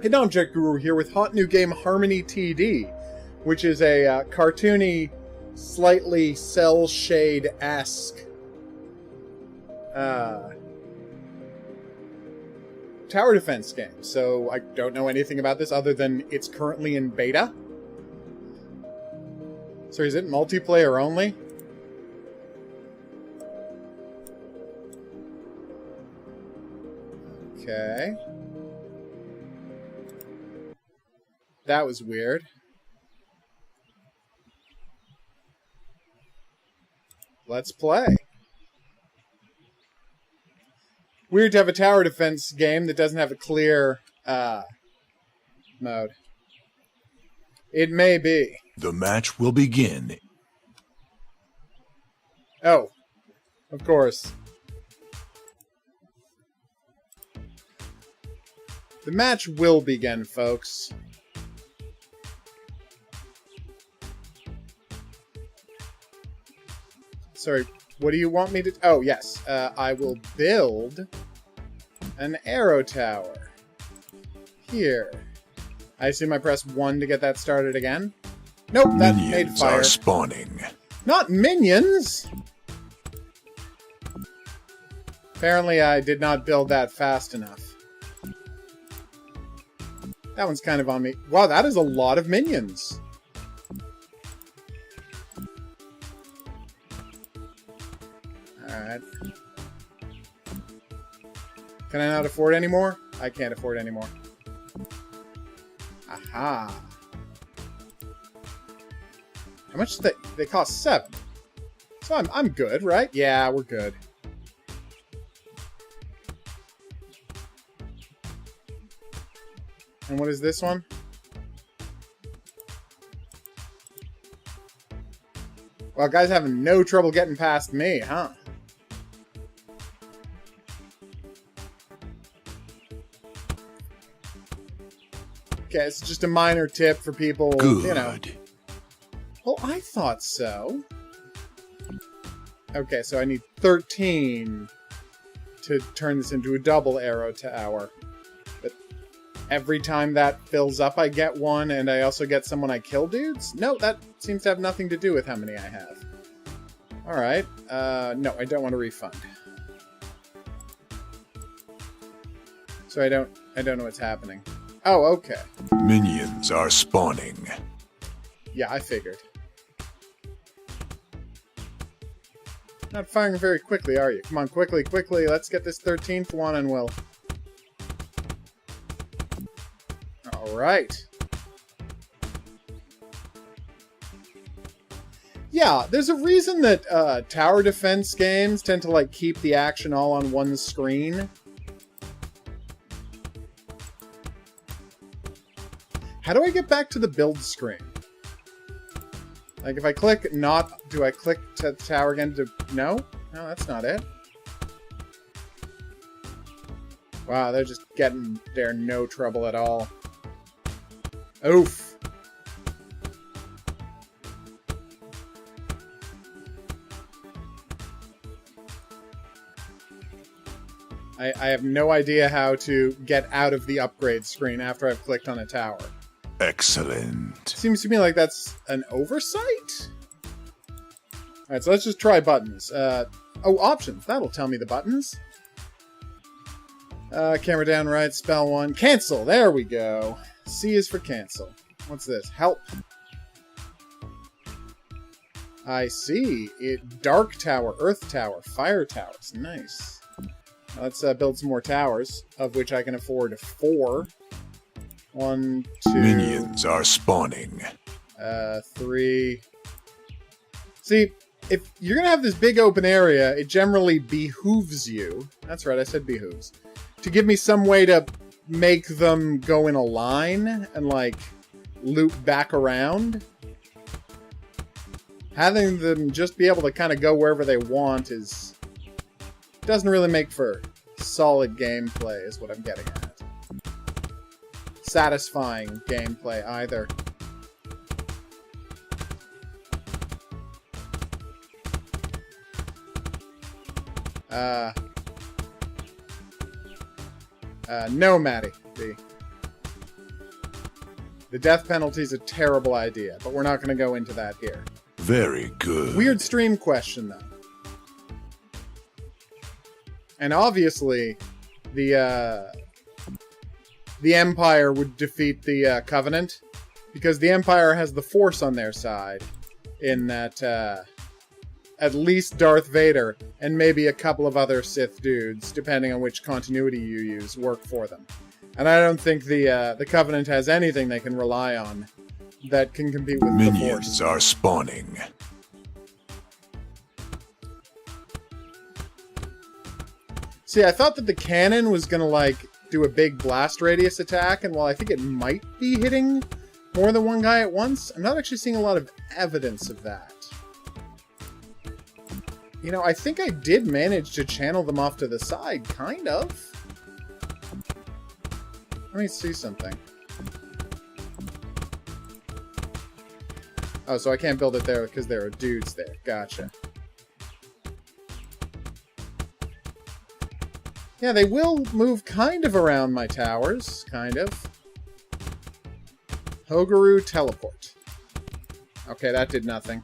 Hidden Object Guru here with hot new game Harmony TD, which is a cartoony, slightly cell shade-esque tower defense game. So I don't know anything about this other than it's currently in beta. So is it multiplayer only? Okay. That was weird. Let's play. Weird to have a tower defense game that doesn't have a clear mode. It may be. The match will begin. Oh, of course. The match will begin, folks. Sorry, what do you want me to... Oh, yes. I will build an arrow tower. Here. I assume I press 1 to get that started again? Nope, that made Minions fire. are spawning. Not minions! Apparently I did not build that fast enough. That one's kind of on me. Wow, that is a lot of minions. Alright. Can I not afford any more? I can't afford any more. Aha. How much did they cost? 7. So I'm good, right? Yeah, we're good. And what is this one? Well, guys having no trouble getting past me, huh? Okay, it's just a minor tip for people, Good. you know. Well, I thought so. Okay, so I need 13 to turn this into a double arrow tower. But every time that fills up, I get one, and I also get some when I kill dudes? No, that seems to have nothing to do with how many I have. Alright, no, I don't want a refund. So I don't know what's happening. Oh, okay. Minions are spawning. Yeah, I figured. Not firing very quickly, are you? Come on, quickly, quickly. Let's get this 13th one and we'll... Alright. Yeah, there's a reason that tower defense games tend to like keep the action all on one screen. How do I get back to the build screen? Like, if I click not... Do I click to the tower again to... No? No, that's not it. Wow, they're just getting there no trouble at all. Oof. I have no idea how to get out of the upgrade screen after I've clicked on a tower. Excellent. Seems to me like that's an oversight? Alright, so let's just try buttons. Oh, options. That'll tell me the buttons. Camera down, right, spell 1. Cancel! There we go. C is for cancel. What's this? Help. I see. Dark tower, earth tower, fire towers. Nice. Now let's build some more towers, of which I can afford 4. 1, 2... Minions are spawning. 3... See, if you're gonna have this big open area, it generally behooves you... That's right, I said behooves. To give me some way to make them go in a line and, like, loop back around. Having them just be able to kind of go wherever they want is... Doesn't really make for solid gameplay, is what I'm getting at. Satisfying gameplay, either. No, Maddie. The death penalty is a terrible idea, but we're not going to go into that here. Very good. Weird stream question, though. And obviously, the Empire would defeat the Covenant, because the Empire has the Force on their side, in that at least Darth Vader and maybe a couple of other Sith dudes, depending on which continuity you use, work for them. And I don't think the Covenant has anything they can rely on that can compete with the Force. Minions are spawning. See, I thought that the cannon was gonna, like, do a big blast radius attack, and while I think it might be hitting more than one guy at once, I'm not actually seeing a lot of evidence of that. You know, I think I did manage to channel them off to the side, kind of. Let me see something. Oh, so I can't build it there because there are dudes there. Gotcha. Yeah, they will move kind of around my towers. Kind of. Hogaru teleport. Okay, that did nothing.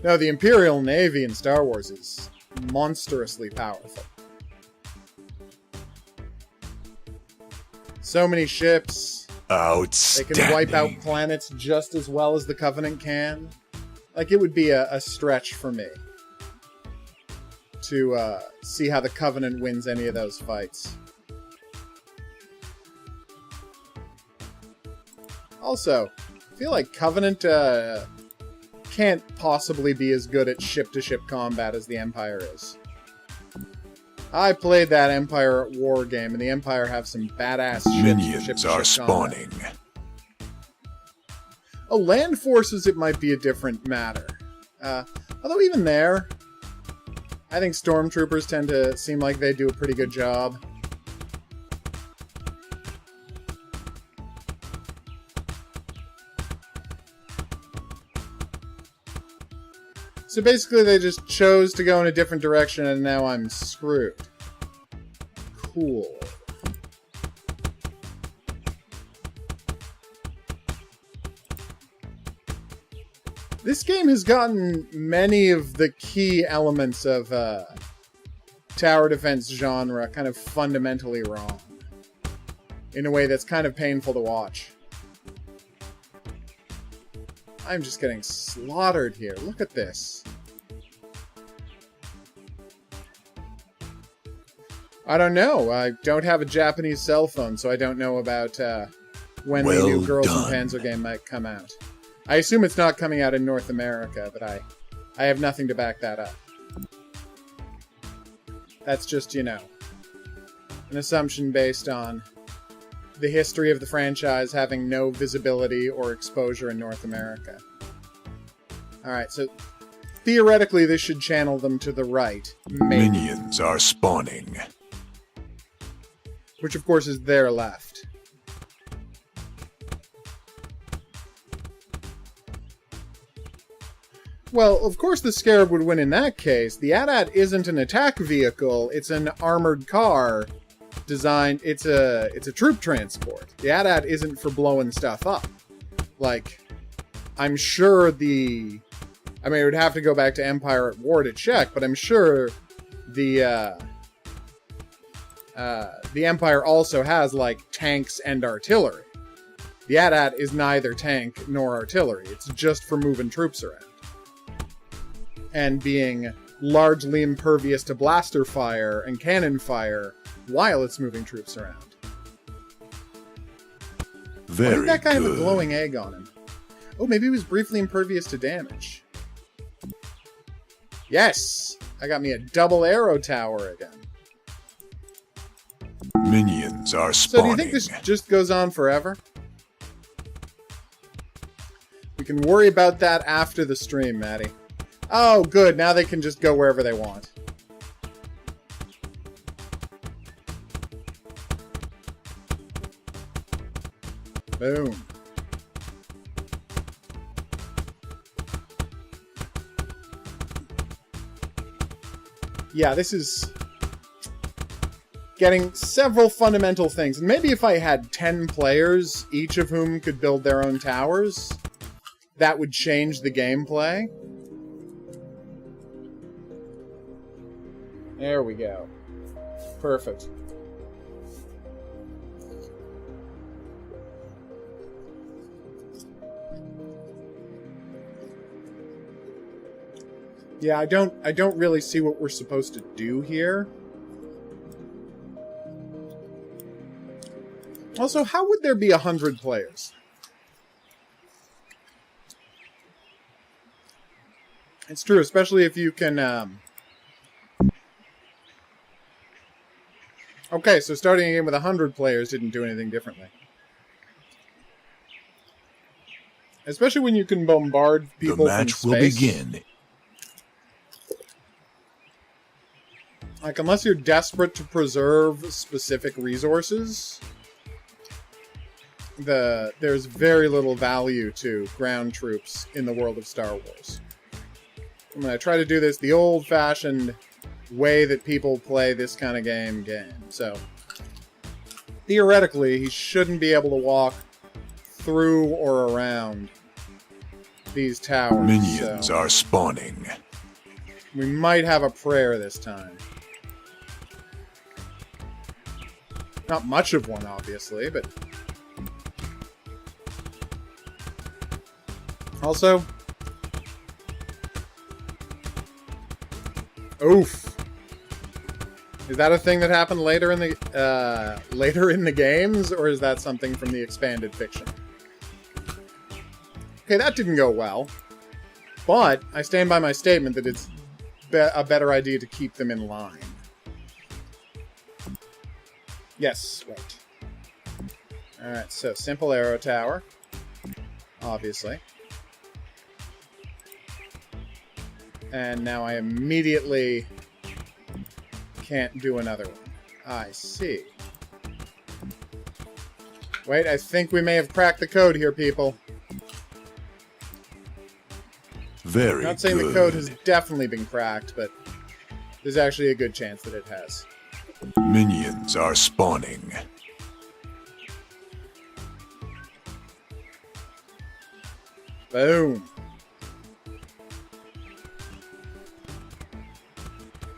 No, the Imperial Navy in Star Wars is monstrously powerful. So many ships. Outstanding. They can wipe out planets just as well as the Covenant can. Like, it would be a stretch for me to see how the Covenant wins any of those fights. Also, I feel like Covenant can't possibly be as good at ship-to-ship combat as the Empire is. I played that Empire at War game, and the Empire have some badass ships. Minions are spawning. Oh, land forces, it might be a different matter. Although even there, I think stormtroopers tend to seem like they do a pretty good job. So basically they just chose to go in a different direction and now I'm screwed. Cool. This game has gotten many of the key elements of tower defense genre kind of fundamentally wrong. In a way that's kind of painful to watch. I'm just getting slaughtered here. Look at this. I don't know. I don't have a Japanese cell phone, so I don't know about when the new Girls and Panzer game might come out. I assume it's not coming out in North America, but I have nothing to back that up. That's just, you know, an assumption based on the history of the franchise having no visibility or exposure in North America. Alright, so theoretically this should channel them to the right. Maybe. Minions are spawning. Which of course is their left. Well, of course the Scarab would win in that case. The AT-AT isn't an attack vehicle, it's an armored car. Designed, it's a troop transport. The AT-AT isn't for blowing stuff up. Like, I'm sure it would have to go back to Empire at War to check, but I'm sure the Empire also has, like, tanks and artillery. The AT-AT is neither tank nor artillery. It's just for moving troops around. And being largely impervious to blaster fire and cannon fire while it's moving troops around. Very Why did that guy good. have a glowing egg on him? Oh, maybe he was briefly impervious to damage. Yes! I got me a double arrow tower again. Minions are So spawning. do you think this just goes on forever? We can worry about that after the stream, Maddie. Oh, good. Now they can just go wherever they want. Boom. Yeah, this is... getting several fundamental things. And maybe if I had 10 players, each of whom could build their own towers, that would change the gameplay. There we go. Perfect. Yeah, I don't really see what we're supposed to do here. Also, how would there be 100 players? It's true, especially if you can, Okay, so starting a game with 100 players didn't do anything differently. Especially when you can bombard people The match from will space. begin. Like, unless you're desperate to preserve specific resources, there's very little value to ground troops in the world of Star Wars. I'm going to try to do this the old-fashioned way that people play this kind of game. So, theoretically, he shouldn't be able to walk through or around these towers. Minions so are spawning. we might have a prayer this time. Not much of one, obviously, but... Also... Oof. Is that a thing that happened later in the games, or is that something from the expanded fiction? Okay, that didn't go well. But I stand by my statement that it's a better idea to keep them in line. Yes, right. Alright, so simple arrow tower. Obviously. And now I immediately can't do another one. I see. Wait, I think we may have cracked the code here, people. Very I'm not saying good. the code has definitely been cracked, but there's actually a good chance that it has. Minions are spawning. Boom.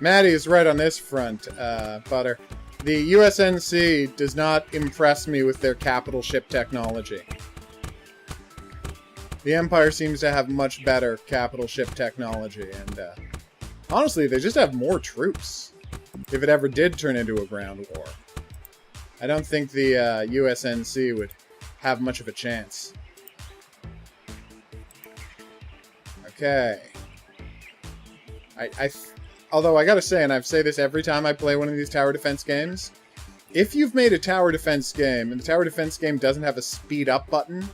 Maddie is right on this front, Butter. The USNC does not impress me with their capital ship technology. The Empire seems to have much better capital ship technology, and honestly, they just have more troops. If it ever did turn into a ground war, I don't think the USNC would have much of a chance. Okay. Although I gotta say, and I say this every time I play one of these tower defense games, if you've made a tower defense game, and the tower defense game doesn't have a speed up button,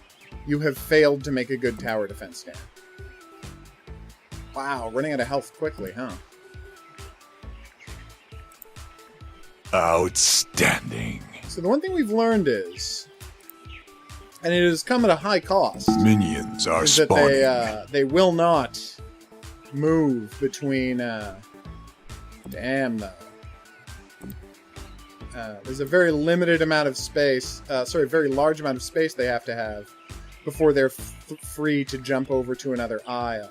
you have failed to make a good tower defense game. Wow, running out of health quickly, huh? Outstanding. So the one thing we've learned is, and it has come at a high cost, Minions are is spawning. that they will not move between... Damn, though. There's a very limited amount of space, very large amount of space they have to have before they're free to jump over to another aisle,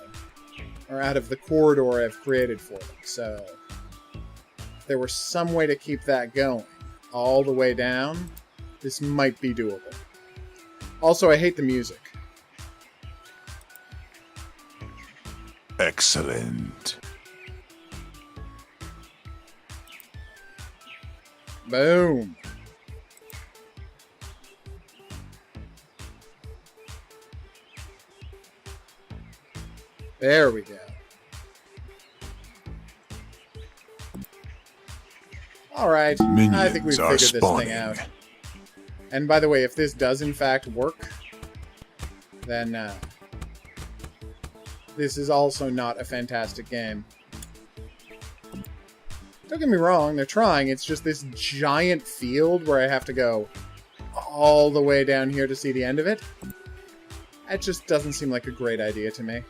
or out of the corridor I've created for them. So, if there were some way to keep that going all the way down, this might be doable. Also, I hate the music. Excellent. Boom. There we go. Alright, I think we've Minions figured are this thing spawning. out. And by the way, if this does in fact work, then this is also not a fantastic game. Don't get me wrong, they're trying. It's just this giant field where I have to go all the way down here to see the end of it. It just doesn't seem like a great idea to me.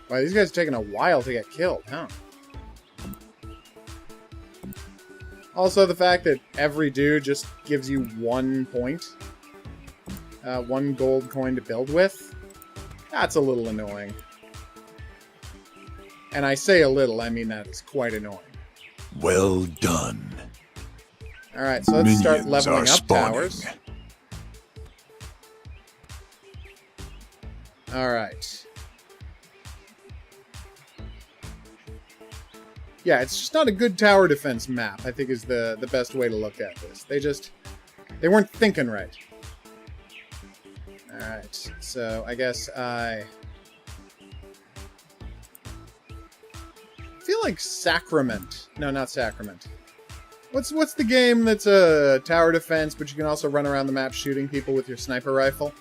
Wow, these guys are taking a while to get killed, huh? Also, the fact that every dude just gives you 1 point, 1 gold coin to build with, that's a little annoying. And I say a little, I mean that's quite annoying. Well done. Alright, so let's start Minions leveling are up spawning. towers. Alright. Yeah, it's just not a good tower defense map, I think is the best way to look at this. They weren't thinking right. Alright, so I guess I feel like Sacrament. No, not Sacrament. What's the game that's a tower defense, but you can also run around the map shooting people with your sniper rifle?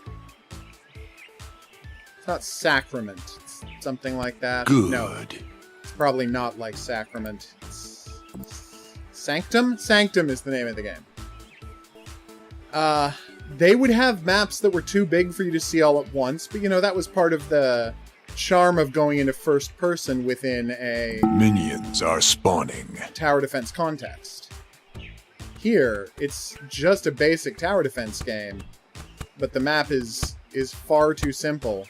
It's not Sacrament. It's something like that. Good. No, it's probably not like Sacrament. It's Sanctum? Sanctum is the name of the game. They would have maps that were too big for you to see all at once, but you know, that was part of the charm of going into first person within a Minions are spawning. tower defense context. Here, it's just a basic tower defense game, but the map is far too simple,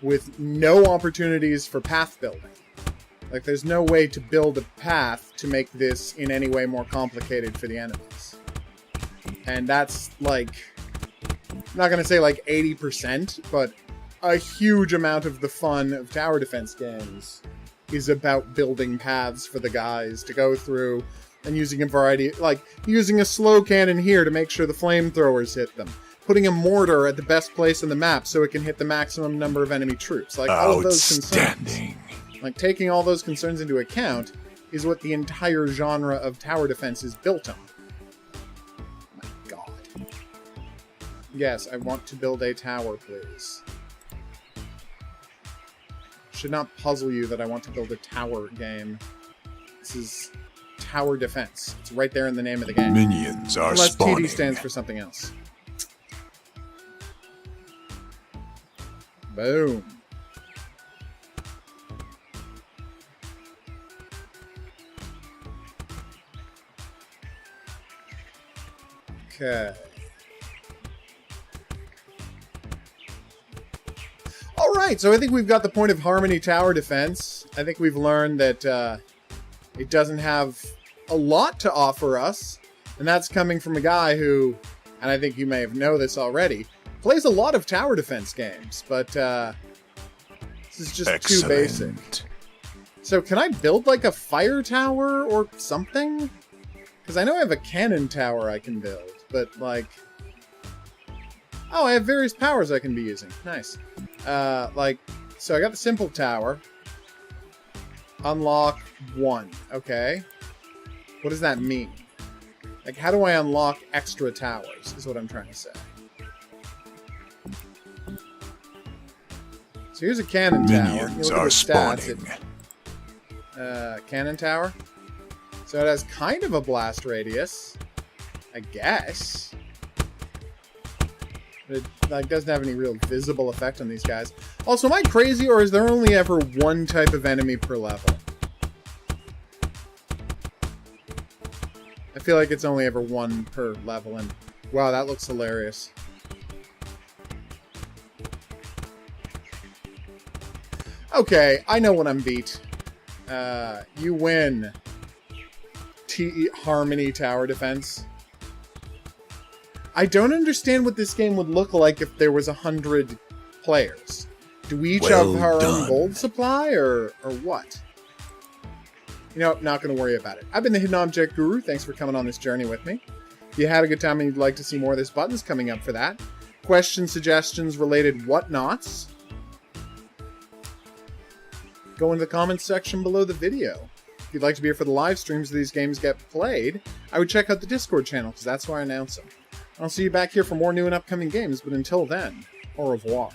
with no opportunities for path building. Like, there's no way to build a path to make this in any way more complicated for the enemies. And that's, like, I'm not gonna say like 80%, but a huge amount of the fun of tower defense games is about building paths for the guys to go through and using a variety, like using a slow cannon here to make sure the flamethrowers hit them, putting a mortar at the best place in the map so it can hit the maximum number of enemy troops. Like, all of those concerns, Outstanding. like taking all those concerns into account is what the entire genre of tower defense is built on. My God. Yes, I want to build a tower, please. Should not puzzle you that I want to build a tower game. This is tower defense. It's right there in the name of the game. Minions are Unless spawning. TD stands for something else. Boom. Okay. Alright, so I think we've got the point of Harmony Tower Defense. I think we've learned that it doesn't have a lot to offer us, and that's coming from a guy who, and I think you may have know this already, plays a lot of tower defense games, but this is just too basic. Excellent. So can I build like a fire tower or something? Because I know I have a cannon tower I can build, but like... Oh, I have various powers I can be using. Nice. So I got the simple tower. Unlock 1. Okay. What does that mean? Like, how do I unlock extra towers, is what I'm trying to say. So here's a cannon tower. You Minions look at are the stats, spawning. cannon tower. So it has kind of a blast radius, I guess. But it like doesn't have any real visible effect on these guys. Also, am I crazy, or is there only ever one type of enemy per level? I feel like it's only ever one per level, and wow, that looks hilarious. Okay, I know when I'm beat. You win. Harmony Tower Defense. I don't understand what this game would look like if there was 100 players. Do we each have our own gold supply, or what? You know, not going to worry about it. I've been the Hidden Object Guru. Thanks for coming on this journey with me. If you had a good time and you'd like to see more, there's buttons coming up for that. Questions, suggestions, related whatnots. Go into the comments section below the video. If you'd like to be here for the live streams of these games get played, I would check out the Discord channel, because that's where I announce them. I'll see you back here for more new and upcoming games, but until then, au revoir.